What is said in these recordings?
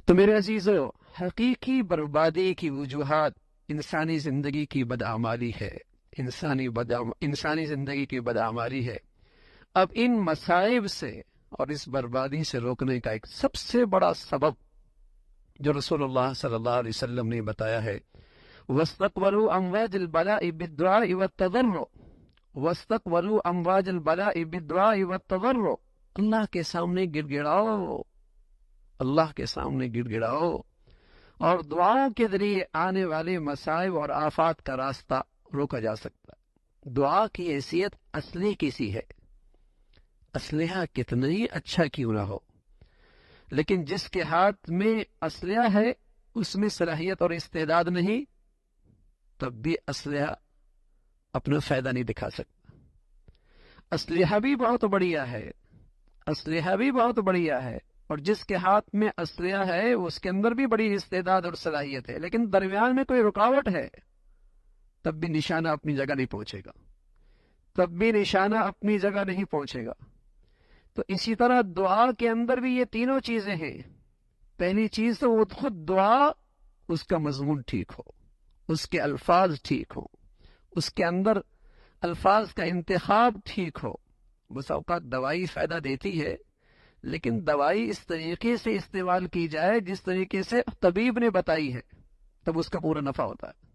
تو میرے عزیزو، حقیقی بربادی کی وجوہات انسانی زندگی کی بدعمالی ہے، انسانی زندگی کی بدعمالی ہے۔ اب ان مصائب سے اور اس بربادی سے روکنے کا ایک سب سے بڑا سبب جو رسول اللہ صلی اللہ علیہ وسلم نے بتایا ہے، وَاسْتَقْبَلُوا أَمْوَاجَ الْبَلَاءِ بِالدُّعَاءِ وَالتَّضَرُّعِ، وَاسْتَقْبَلُوا أَمْوَاجَ الْبَلَاءِ بِالدُّعَاءِ وَالتَّضَرُّعِ، اللہ کے سامنے گڑ گڑاؤ، اللہ کے سامنے گڑ گڑاؤ، اور دعاؤں کے ذریعے آنے والے مصائب اور آفات کا راستہ روکا جا سکتا ہے۔ دعا کی حیثیت اسلحے کی سی ہے، اسلحہ کتنا ہی اچھا کیوں نہ ہو، لیکن جس کے ہاتھ میں اسلحہ ہے اس میں صلاحیت اور استعداد نہیں، تب بھی اسلحہ اپنا فائدہ نہیں دکھا سکتا۔ اسلحہ بھی بہت بڑھیا ہے، اسلحہ بھی بہت بڑھیا ہے، اور جس کے ہاتھ میں اسلحہ ہے اس کے اندر بھی بڑی استعداد اور صلاحیت ہے، لیکن درمیان میں کوئی رکاوٹ ہے، تب بھی نشانہ اپنی جگہ نہیں پہنچے گا، تب بھی نشانہ اپنی جگہ نہیں پہنچے گا۔ تو اسی طرح دعا کے اندر بھی یہ تینوں چیزیں ہیں۔ پہلی چیز تو وہ خود دعا، اس کا مضمون ٹھیک ہو، اس کے الفاظ ٹھیک ہو، اس کے اندر الفاظ کا انتخاب ٹھیک ہو۔ بس اوقات دوائی فائدہ دیتی ہے، لیکن دوائی اس طریقے سے استعمال کی جائے جس طریقے سے طبیب نے بتائی ہے، تب اس کا پورا نفع ہوتا ہے۔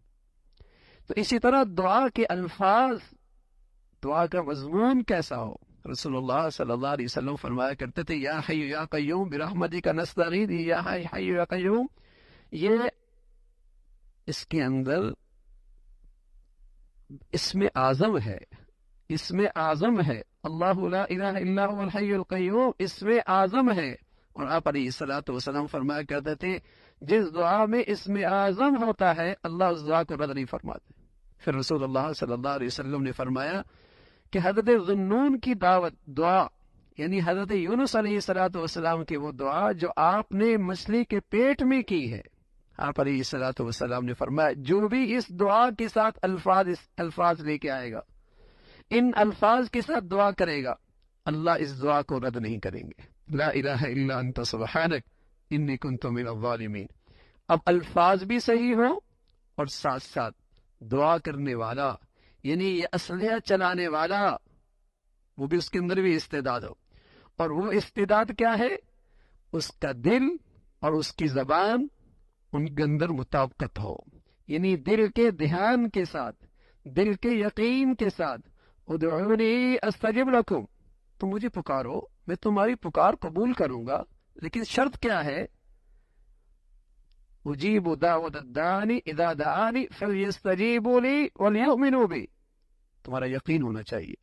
تو اسی طرح دعا کے الفاظ، دعا کا مضمون کیسا ہو۔ رسول اللہ صلی اللہ علیہ وسلم فرمایا کرتے تھے، یا حی یا قیوم برحمتک نستغیث، یا حی یا قیوم، یہ اس کے اندر اسم اعظم ہے، اسم اعظم ہے، اللہ لا الہ الا هو الحی القیوم اسم اعظم ہے۔ اور آپ علیہ الصلوۃ والسلام فرمایا کرتے تھے، جس دعا میں اسم اعظم ہوتا ہے اللہ اس دعا کو رد نہیں فرماتے۔ پھر رسول اللہ صلی اللہ علیہ وسلم نے فرمایا کہ حضرت ذنون کی دعوت دعا، یعنی حضرت یونس علیہ الصلوۃ والسلام کی وہ دعا جو آپ نے مچھلی کے پیٹ میں کی ہے، آپ علیہ الصلوۃ والسلام نے فرمایا جو بھی اس دعا کے ساتھ الفاظ لے کے آئے گا، ان الفاظ کے ساتھ دعا کرے گا، اللہ اس دعا کو رد نہیں کریں گے۔ لا الہ الا انت سبحانک انی کنت من الظالمین۔ اب الفاظ بھی صحیح ہوں اور ساتھ ساتھ دعا کرنے والا، یعنی یہ اسلحہ چلانے والا، وہ بھی اس کے اندر بھی استعداد ہو۔ اور وہ استعداد کیا ہے؟ اس کا دل اور اس کی زبان ان کے اندر مطابقت ہو، یعنی دل کے دھیان کے ساتھ، دل کے یقین کے ساتھ، ادعونی استجب لکم، تم مجھے پکارو میں تمہاری پکار قبول کروں گا، لیکن شرط کیا ہے؟ اجیب دعوت الداعی اذا دعانی فلیستجیبوا لی ولیؤمنوا بی، تمہارا یقین ہونا چاہیے،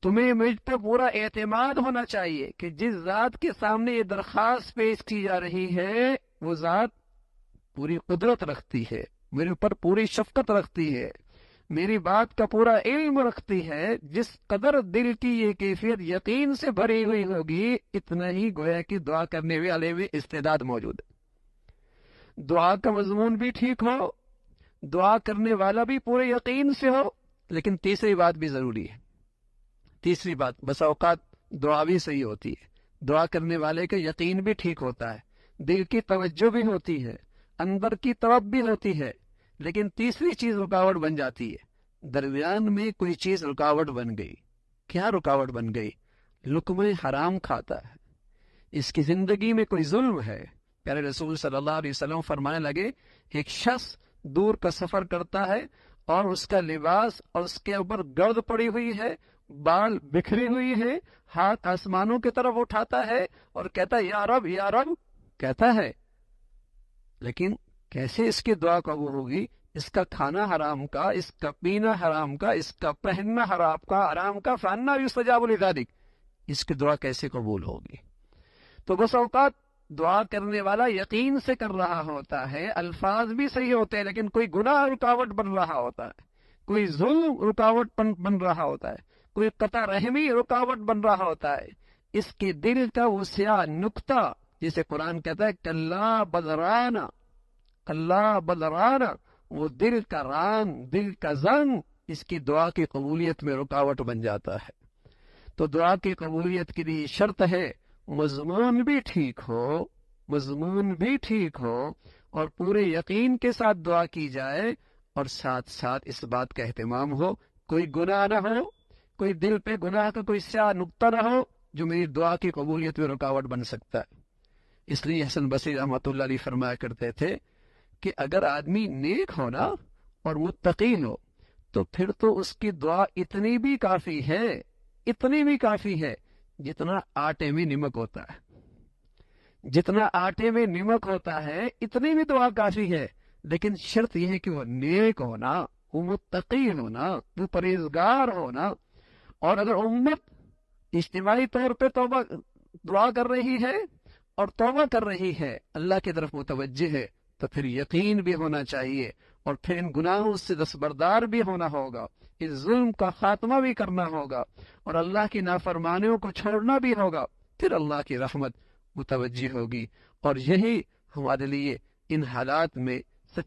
تمہیں مجھ پر پورا اعتماد ہونا چاہیے کہ جس ذات کے سامنے یہ درخواست پیش کی جا رہی ہے وہ ذات پوری قدرت رکھتی ہے، میرے اوپر پوری شفقت رکھتی ہے، میری بات کا پورا علم رکھتی ہے۔ جس قدر دل کی یہ کیفیت یقین سے بھری ہوئی ہوگی، اتنا ہی گویا کہ دعا کرنے والے میں استعداد موجود ہے۔ دعا کا مضمون بھی ٹھیک ہو، دعا کرنے والا بھی پورے یقین سے ہو، لیکن تیسری بات بھی ضروری ہے۔ تیسری بات، بس اوقات دعا بھی صحیح ہوتی ہے، دعا کرنے والے کا یقین بھی ٹھیک ہوتا ہے، دل کی توجہ بھی ہوتی ہے، اندر کی طرف بھی ہوتی ہے، لیکن تیسری چیز رکاوٹ بن جاتی ہے، درمیان میں کوئی چیز رکاوٹ بن گئی۔ کیا رکاوٹ بن گئی؟ لقمہ حرام کھاتا ہے، اس کی زندگی میں کوئی ظلم ہے۔ پیارے رسول صلی اللہ علیہ وسلم فرمانے لگے، ایک شخص دور کا سفر کرتا ہے اور اس کا لباس اور اس کے اوپر گرد پڑی ہوئی ہے، بال بکھری ہوئی ہے، ہاتھ آسمانوں کی طرف اٹھاتا ہے اور کہتا ہے یا رب یا رب کہتا ہے، لیکن کیسے اس کی دعا قبول ہوگی؟ اس کا کھانا حرام کا، اس کا پینا حرام کا، اس کا پہننا حرام کا، فانا یستجاب لذالک، اس کی دعا کیسے قبول ہوگی؟ تو بس اوقات دعا کرنے والا یقین سے کر رہا ہوتا ہے، الفاظ بھی صحیح ہوتے ہیں، لیکن کوئی گناہ رکاوٹ بن رہا ہوتا ہے، کوئی ظلم رکاوٹ بن رہا ہوتا ہے، کوئی قطع رحمی رکاوٹ بن رہا ہوتا ہے، اس کے دل کا وہ سیاہ نقطہ، جسے قرآن کہتا ہے کلا بدرانا، کلا بدرانا، وہ دل کا ران، دل کا زنگ، اس کی دعا کی قبولیت میں رکاوٹ بن جاتا ہے۔ تو دعا کی قبولیت کے لیے شرط ہے مضمون بھی ٹھیک ہو، مضمون بھی ٹھیک ہو اور پورے یقین کے ساتھ دعا کی جائے، اور ساتھ ساتھ اس بات کا اہتمام ہو کوئی گناہ نہ ہو، کوئی دل پہ گناہ کا کوئی سیاہ نقطہ نہ ہو جو میری دعا کی قبولیت میں رکاوٹ بن سکتا ہے۔ اس لیے حسن بصری رحمۃ اللہ علیہ فرمایا کرتے تھے کہ اگر آدمی نیک ہونا اور متقی ہو تو پھر تو اس کی دعا اتنی بھی کافی ہے جتنا آٹے میں نمک ہوتا ہے، جتنا آٹے میں نمک ہوتا ہے اتنی بھی دعا کافی ہے، لیکن شرط یہ ہے کہ وہ نیک ہونا، وہ متقی ہونا، وہ پرہیزگار ہونا۔ اور اگر امت اجتماعی طور پہ توبہ دعا کر رہی ہے اور توبہ کر رہی ہے، اللہ کی طرف متوجہ ہے، تو پھر یقین بھی ہونا چاہیے، اور پھر ان گناہوں سے دستبردار بھی ہونا ہوگا، اس ظلم کا خاتمہ بھی کرنا ہوگا، اور اللہ کی نافرمانیوں کو چھوڑنا بھی ہوگا، پھر اللہ کی رحمت متوجہ ہوگی۔ اور یہی ہمارے لیے ان حالات میں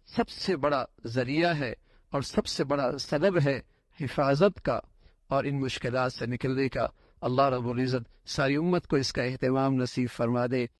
سب سے بڑا ذریعہ ہے اور سب سے بڑا سبب ہے حفاظت کا اور ان مشکلات سے نکلنے کا۔ اللہ رب العزت ساری امت کو اس کا اہتمام نصیب فرما دے۔